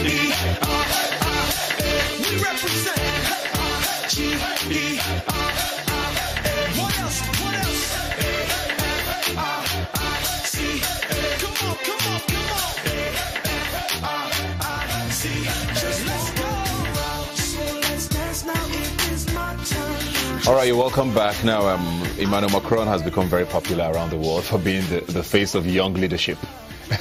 We represent What else? What else? Come on, come on, come on. Just let's go. So let's dance now. It is my turn. All right, you're welcome back. Now, Emmanuel Macron has become very popular around the world for being the face of young leadership.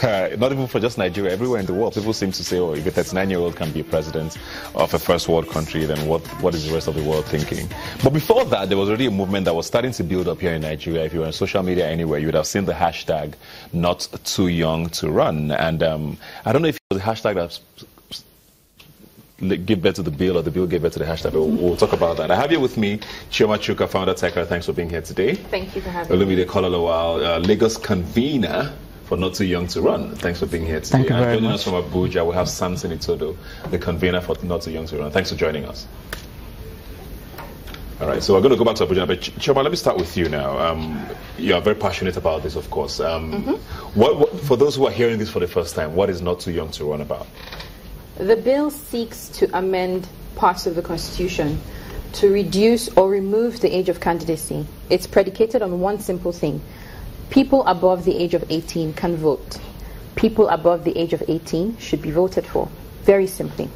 Not even for just Nigeria, everywhere in the world. People seem to say, oh, if a 39-year-old can be president of a first world country, then what is the rest of the world thinking? But before that, there was already a movement that was starting to build up here in Nigeria. If you were on social media anywhere, you would have seen the hashtag not too young to run. And I don't know if it was the hashtag that give birth to the bill or the bill gave birth to the hashtag, but we'll talk about that. I have here with me Chioma Chuka, founder Tekra. Thanks for being here today. Thank you for having me. Olumide Kolalowal, Lagos convener for Not Too Young to Run. Thanks for being here today. Thank you very joining much. us from Abuja, we have Samson Itodo, the convener for Not Too Young to Run. Thanks for joining us. All right, so we're going to go back to Abuja, but Chioma, let me start with you now. You are very passionate about this, of course. What, for those who are hearing this for the first time, what is Not Too Young to Run about? The bill seeks to amend parts of the Constitution to reduce or remove the age of candidacy. It's predicated on one simple thing. People above the age of 18 can vote. People above the age of 18 should be voted for, very simply.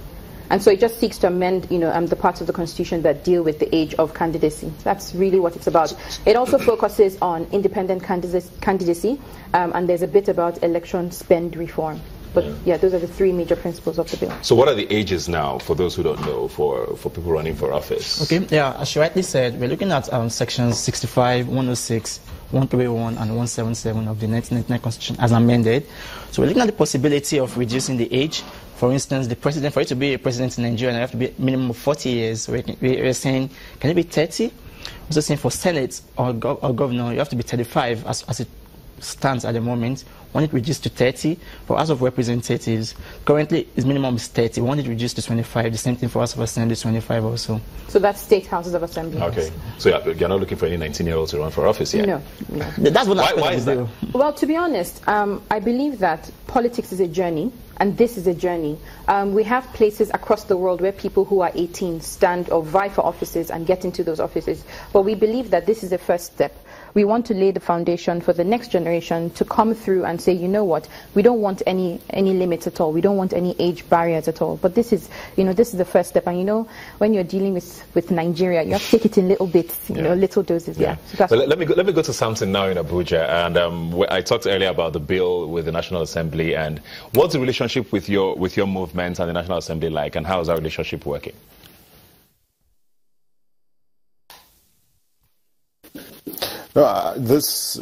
And so it just seeks to amend, the parts of the Constitution that deal with the age of candidacy. That's really what it's about. It also focuses on independent candidacy, and there's a bit about election spend reform. But yeah, those are the three major principles of the bill. So what are the ages now, for those who don't know, for people running for office? Okay, yeah, as you rightly said, we're looking at sections 65, 106, 131, and 177 of the 1999 Constitution as amended. So we're looking at the possibility of reducing the age. For instance, the president, for you to be a president in Nigeria, you have to be a minimum of 40 years. We're saying, can it be 30? We're also saying for Senate or governor, you have to be 35 as it stands at the moment. Want it reduced to 30 for House of Representatives. Currently, its minimum is 30. Want it reduced to 25. The same thing for House of Assembly, 25 also. So that's state houses of assembly. Okay. So you're not looking for any 19-year-olds to run for office yet? No. That's what why is that? Well, to be honest, I believe that politics is a journey, and this is a journey. We have places across the world where people who are 18 stand or vie for offices and get into those offices. But we believe that this is a first step. We want to lay the foundation for the next generation to come through and say, you know what, we don't want any limits at all. We don't want any age barriers at all. But this is the first step. And when you're dealing with Nigeria, you have to take it in little bits, little doses. Yeah. So let me go to Samson now in Abuja. And I talked earlier about the bill with the National Assembly. And what's the relationship with your movement and the National Assembly like? And how is that relationship working? This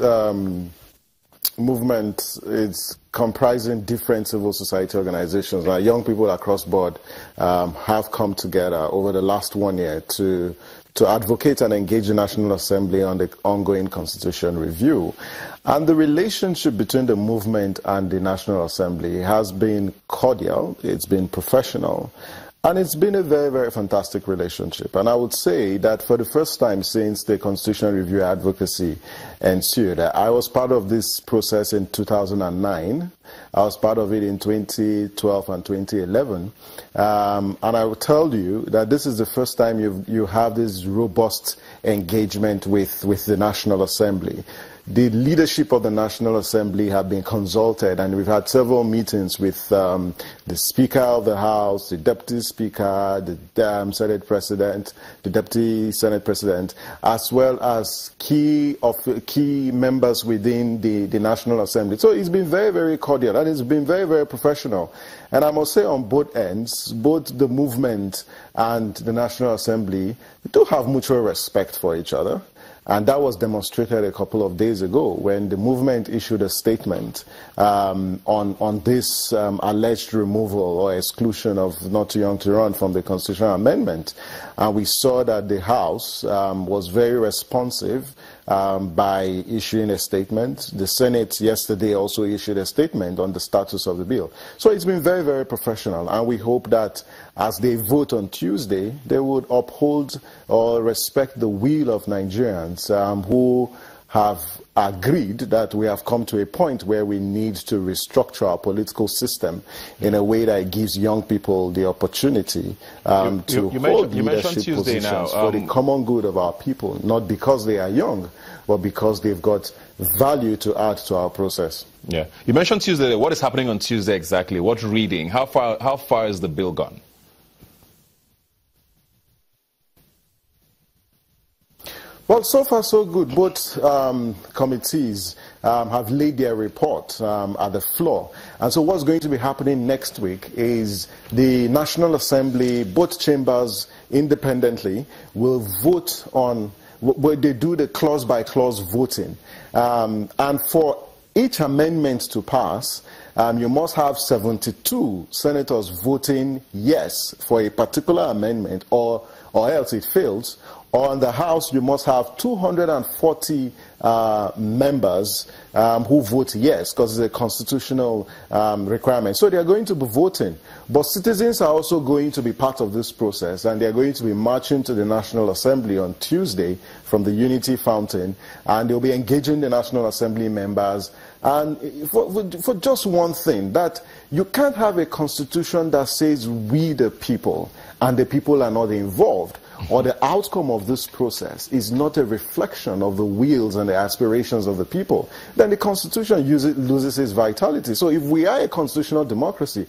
movement is comprising different civil society organizations. Young people across board have come together over the last 1 year to advocate and engage the National Assembly on the ongoing constitution review. And the relationship between the movement and the National Assembly has been cordial, it's been professional, and it's been a very, very fantastic relationship. And I would say that for the first time since the Constitutional Review advocacy ensued, I was part of this process in 2009. I was part of it in 2012 and 2011. And I will tell you that this is the first time you have this robust engagement with the National Assembly. The leadership of the National Assembly have been consulted, and we've had several meetings with the Speaker of the House, the Deputy Speaker, the Senate President, the Deputy Senate President, as well as key members within the National Assembly. So it's been very, very cordial, and it's been very, very professional. And I must say on both ends, both the movement and the National Assembly do have mutual respect for each other. And that was demonstrated a couple of days ago when the movement issued a statement on this alleged removal or exclusion of Not Too Young to Run from the constitutional amendment. And we saw that the House was very responsive by issuing a statement. The Senate yesterday also issued a statement on the status of the bill. So it's been very, very professional, and we hope that as they vote on Tuesday, they would uphold or respect the will of Nigerians who have agreed that we have come to a point where we need to restructure our political system in a way that gives young people the opportunity to hold leadership positions for the common good of our people, not because they are young, but because they've got value to add to our process. Yeah. You mentioned Tuesday. What is happening on Tuesday exactly? What reading? How far is the bill gone? Well, so far so good. Both committees have laid their report at the floor. And so what's going to be happening next week is the National Assembly, both chambers independently, will vote on, where they do the clause-by-clause voting. And for each amendment to pass, you must have 72 senators voting yes for a particular amendment, or else it fails. Or in the House, you must have 240 members who vote yes, because it's a constitutional requirement. So they are going to be voting. But citizens are also going to be part of this process, and they are going to be marching to the National Assembly on Tuesday from the Unity Fountain, and they'll be engaging the National Assembly members. And for just one thing, that you can't have a constitution that says we the people, and the people are not involved, or the outcome of this process is not a reflection of the wills and the aspirations of the people, then the Constitution loses its vitality. So if we are a constitutional democracy,